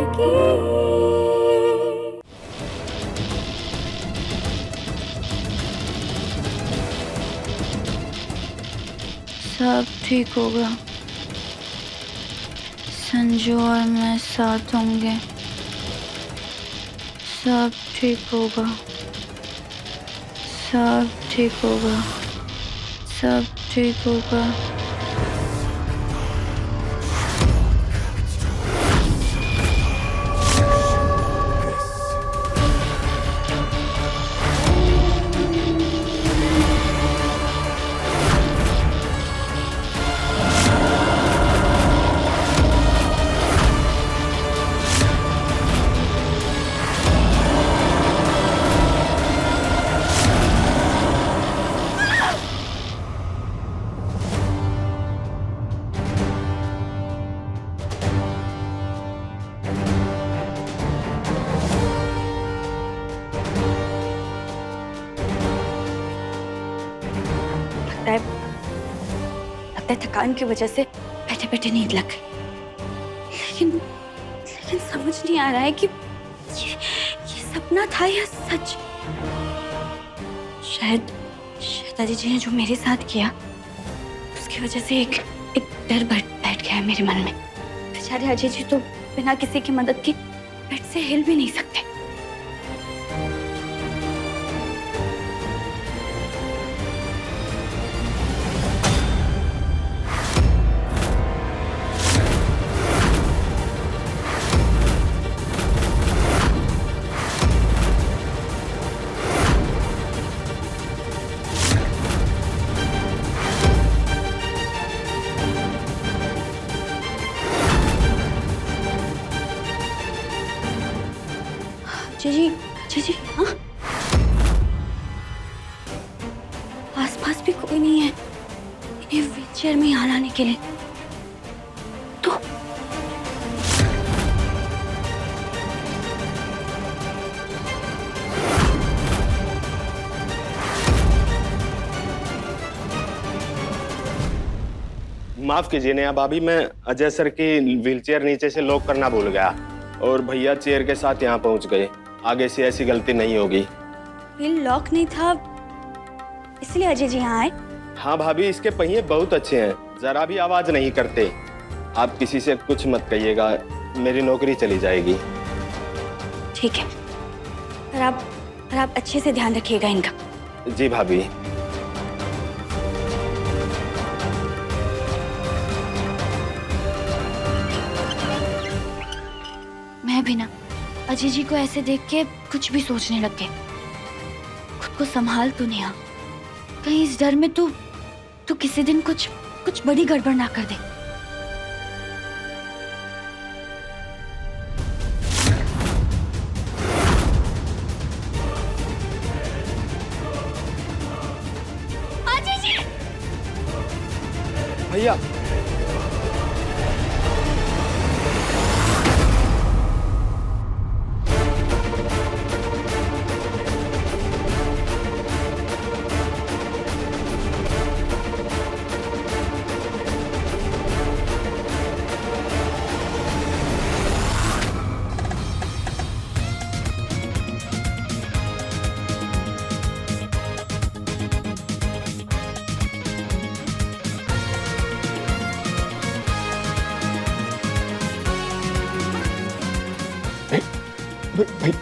जिंदगी। सब ठीक होगा। संजू और मैं साथ होंगे। सब ठीक होगा। सब ठीक होगा। सब ठीक होगा। लगता है थकान की वजह से बैठे बैठे नींद लग गई। लेकिन समझ नहीं आ रहा है कि ये सपना था या सच। शायद दादी जी ने जो मेरे साथ किया उसकी वजह से एक डर बैठ गया है मेरे मन में। बेचारे अजय जी तो बिना किसी की मदद के बेड से हिल भी नहीं सकते। जी हाँ, आसपास भी कोई नहीं है इन्हें व्हीलचेयर में यहाँ लाने के लिए। तो माफ कीजिए नया भाभी, मैं अजय सर की व्हीलचेयर नीचे से लॉक करना भूल गया और भैया चेयर के साथ यहाँ पहुँच गए। आगे से ऐसी गलती नहीं होगी। व्हील लॉक नहीं था इसलिए अजय जी यहाँ आए। हाँ भाभी, इसके पहिए बहुत अच्छे हैं, जरा भी आवाज नहीं करते। आप किसी से कुछ मत कहिएगा, मेरी नौकरी चली जाएगी। ठीक है, पर आप अच्छे से ध्यान रखिएगा इनका। जी भाभी। मैं भी ना अजय जी को ऐसे देख के कुछ भी सोचने लग गए। खुद को संभाल तो नहीं, कहीं इस डर में तू किसी दिन कुछ बड़ी गड़बड़ ना कर दे। अजय जी! भैया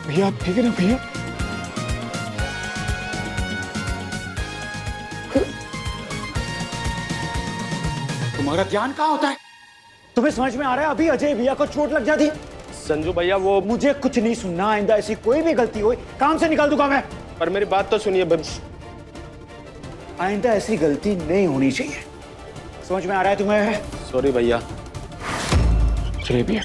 भैया आप ठीक है ना भैया? तुम्हारा ध्यान कहाँ होता है? तुम्हें समझ में आ रहा है अभी अजय भैया को चोट लग जाती। संजू भैया वो मुझे कुछ नहीं सुनना, आइंदा ऐसी कोई भी गलती हो काम से निकाल दूंगा मैं। पर मेरी बात तो सुनिए। आइंदा ऐसी गलती नहीं होनी चाहिए, समझ में आ रहा है तुम्हें? सॉरी भैया। चलिए भैया।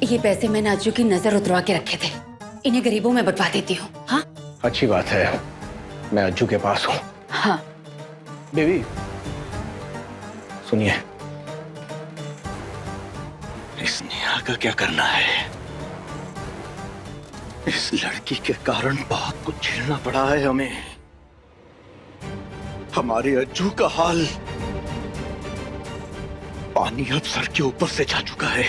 ये पैसे मैंने अज्जू की नजर उतरवा के रखे थे, इन्हें गरीबों में बंटवा देती हूँ। हाँ अच्छी बात है, मैं अज्जू के पास हूँ। हाँ बेबी सुनिए, इस नेहा का क्या करना है? इस लड़की के कारण बहुत कुछ झेलना पड़ा है हमें। हमारे अज्जू का हाल पानी अब सर के ऊपर से जा चुका है।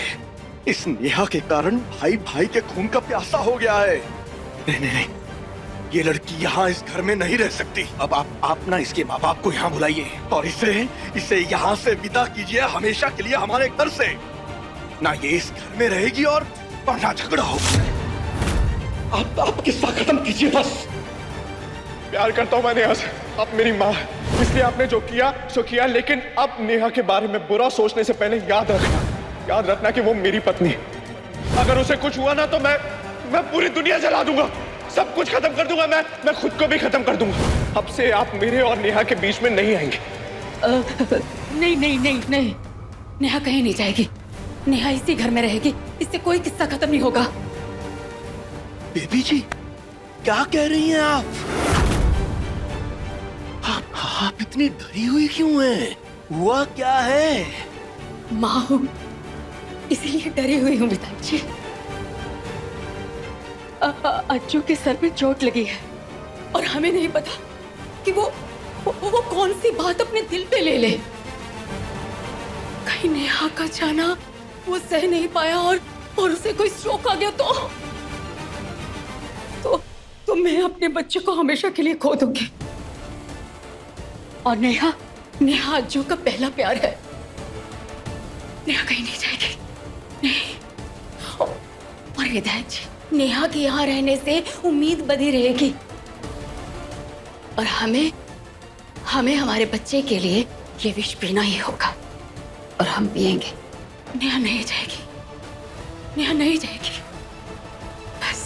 इस नेहा के कारण भाई भाई के खून का प्यासा हो गया है। नहीं नहीं नहीं, ये लड़की यहाँ इस घर में नहीं रह सकती। अब आप ना इसके माँ बाप को यहाँ बुलाइए और इसे यहाँ से विदा कीजिए हमेशा के लिए हमारे घर से। ना ये इस घर में रहेगी और ना झगड़ा होगा। आप किस्सा खत्म कीजिए बस। प्यार करता हूं मैं नेहा से। आप मेरी माँ, इसलिए आपने जो किया सो किया, लेकिन अब नेहा के बारे में बुरा सोचने से पहले याद रखना कि वो मेरी पत्नी है। अगर उसे कुछ हुआ ना तो मैं पूरी दुनिया जला दूंगा, सब कुछ खत्म कर दूंगा। मैं खुद को भी खत्म कर दूंगा। अब से आप मेरे और नेहा के बीच में नहीं आएंगे। नहीं नहीं नहीं नहीं, नेहा कहीं नहीं जाएगी। नेहा इसी घर में रहेगी, इससे कोई किस्सा खत्म नहीं होगा। बेबी जी, क्या कह रही हैं आप? आप इतनी डरी हुई क्यों हैं? हुआ क्या है? माँ हूं, इसीलिए डरी हुई हूँ पिताजी। अज्जू के सर में चोट लगी है और हमें नहीं पता कि वो कौन सी बात अपने दिल पे ले ले। कहीं नेहा का जाना वो सह नहीं पाया और उसे कोई स्ट्रोक आ गया तो मैं अपने बच्चे को हमेशा के लिए खो दूंगी। और नेहा अज्जू का पहला प्यार है। नेहा कहीं नहीं जाएगी, नहीं। और विधायक जी, नेहा के यहाँ रहने से उम्मीद बधी रहेगी और हमें हमारे बच्चे के लिए ये विष पीना ही होगा और हम पिएंगे। नेहा नहीं जाएगी, नेहा नहीं जाएगी, बस।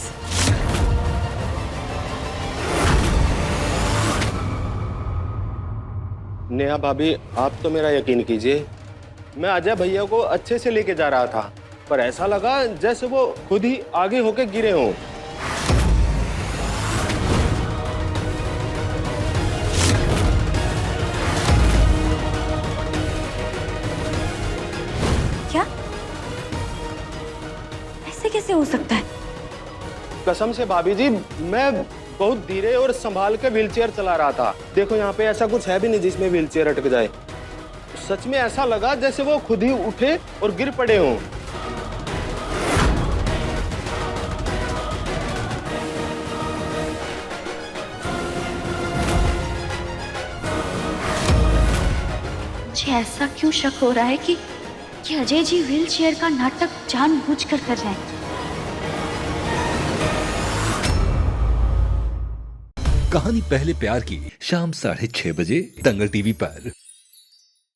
नेहा भाभी, आप तो मेरा यकीन कीजिए, मैं अजय भैया को अच्छे से लेके जा रहा था, पर ऐसा लगा जैसे वो खुद ही आगे होके गिरे हों। क्या? ऐसे कैसे हो सकता है? कसम से भाभी जी, मैं बहुत धीरे और संभाल के व्हीलचेयर चला रहा था। देखो यहाँ पे ऐसा कुछ है भी नहीं जिसमें व्हीलचेयर अटक जाए। सच में ऐसा लगा जैसे वो खुद ही उठे और गिर पड़े हों। मुझे ऐसा क्यों शक हो रहा है कि अजय जी व्हील चेयर का नाटक जानबूझकर कर रहे हैं। कहानी पहले प्यार की शाम 6:30 बजे दंगल टीवी पर।